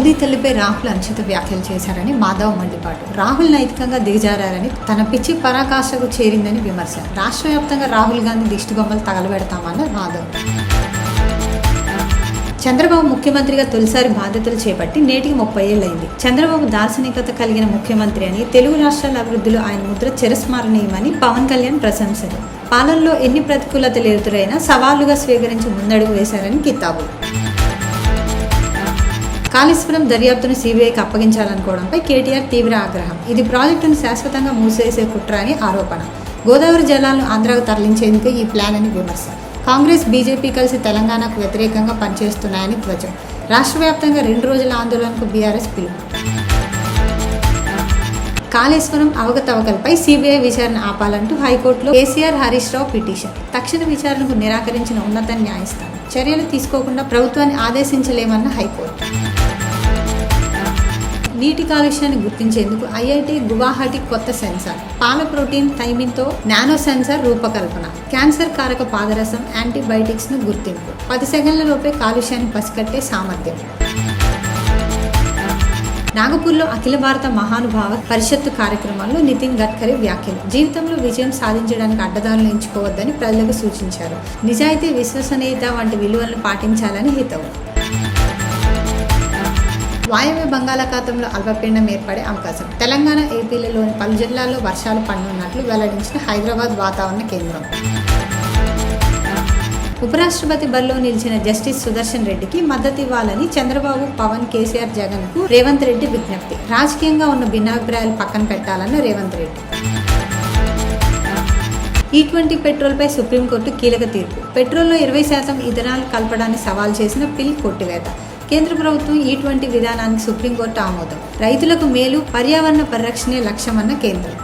మోదీ తల్లిపై రాహుల్ అనుచిత వ్యాఖ్యలు చేశారని మాధవ్ మండిపాటు. రాహుల్ నైతికంగా దిగజారని, తన పిచ్చి పరాకాష్ఠకు చేరిందని విమర్శ. రాష్ట్ర వ్యాప్తంగా రాహుల్ గాంధీ దిష్టిబొమ్మలు తగలబెడతామన్న మాధవ్. చంద్రబాబు ముఖ్యమంత్రిగా తొలిసారి బాధ్యతలు చేపట్టి నేటికి 30 ఏళ్లైంది. చంద్రబాబు దార్శనికత కలిగిన ముఖ్యమంత్రి అని, తెలుగు రాష్ట్రాల అభివృద్ధిలో ఆయన ముద్ర చిరస్మరణీయమని పవన్ కళ్యాణ్ ప్రశంసలు. పాలనలో ఎన్ని ప్రతికూలతలు ఎదురైనా సవాలుగా స్వీకరించి ముందడుగు వేశారని కితాబు. కాళేశ్వరం దర్యాప్తును సీబీఐకి అప్పగించాలనుకోవడంపై కేటీఆర్ తీవ్ర ఆగ్రహం. ఇది ప్రాజెక్టును శాశ్వతంగా మూసేసే కుట్ర అని ఆరోపణ. గోదావరి జలాలను ఆంధ్రాకు తరలించేందుకు ఈ ప్లాన్ అని విమర్శ. కాంగ్రెస్, బీజేపీ కలిసి తెలంగాణకు వ్యతిరేకంగా పనిచేస్తున్నాయని ధ్వజం. రాష్ట్ర వ్యాప్తంగా 2 రోజుల ఆందోళనకు బీఆర్ఎస్ పిలుపు. కాళేశ్వరం అవకతవకలపై సీబీఐ విచారణ ఆపాలంటూ హైకోర్టులో కేసీఆర్, హరీష్ రావు పిటిషన్. తక్షణ విచారణకు నిరాకరించిన ఉన్నత న్యాయస్థానం. చర్యలు తీసుకోకుండా ప్రభుత్వాన్ని ఆదేశించలేమన్న హైకోర్టు. నీటి కాలుష్యాన్ని గుర్తించేందుకు ఐఐటి గువాహటి కొత్త సెన్సార్. పాల ప్రోటీన్ థైమిన్తో నానో సెన్సార్ రూపకల్పన. క్యాన్సర్ కారక పాదరసం, యాంటీబయాటిక్స్ ను గుర్తింపు. 10 సెకండ్లలోపే కాలుష్యాన్ని పసిగట్టే సామర్థ్యం. నాగపూర్లో అఖిల భారత మహానుభావ పరిషత్తు కార్యక్రమాల్లో నితిన్ గడ్కరీ వ్యాఖ్యలు. జీవితంలో విజయం సాధించడానికి అడ్డదారులు ఎంచుకోవద్దని ప్రజలకు సూచించారు. నిజాయితీ, విశ్వసనీయత వంటి విలువలను పాటించాలని హితవు. వాయవ్య బంగాళాఖాతంలో అల్పపీడనం ఏర్పడే అవకాశం. తెలంగాణ, ఏపీలలోని పలు జిల్లాల్లో వర్షాలు పడనున్నట్లు వెల్లడించిన హైదరాబాద్ వాతావరణ కేంద్రం. ఉపరాష్ట్రపతి బరిలో నిలిచిన జస్టిస్ సుదర్శన్ రెడ్డికి మద్దతు ఇవ్వాలని చంద్రబాబు, పవన్, కేసీఆర్, జగన్ కు రేవంత్ రెడ్డి విజ్ఞప్తి. రాజకీయంగా ఉన్న భిన్నాభిప్రాయాలు పక్కన పెట్టాలన్న రేవంత్ రెడ్డి. E20 పెట్రోల్పై సుప్రీంకోర్టు కీలక తీర్పు. పెట్రోల్లో 20% ఇథనాల్ కలపడాన్ని సవాల్ చేసిన పిల్ కొట్టివేత. కేంద్ర ప్రభుత్వం E20 విధానానికి సుప్రీంకోర్టు ఆమోదం. రైతులకు మేలు, పర్యావరణ పరిరక్షణే లక్ష్యమన్న కేంద్రం.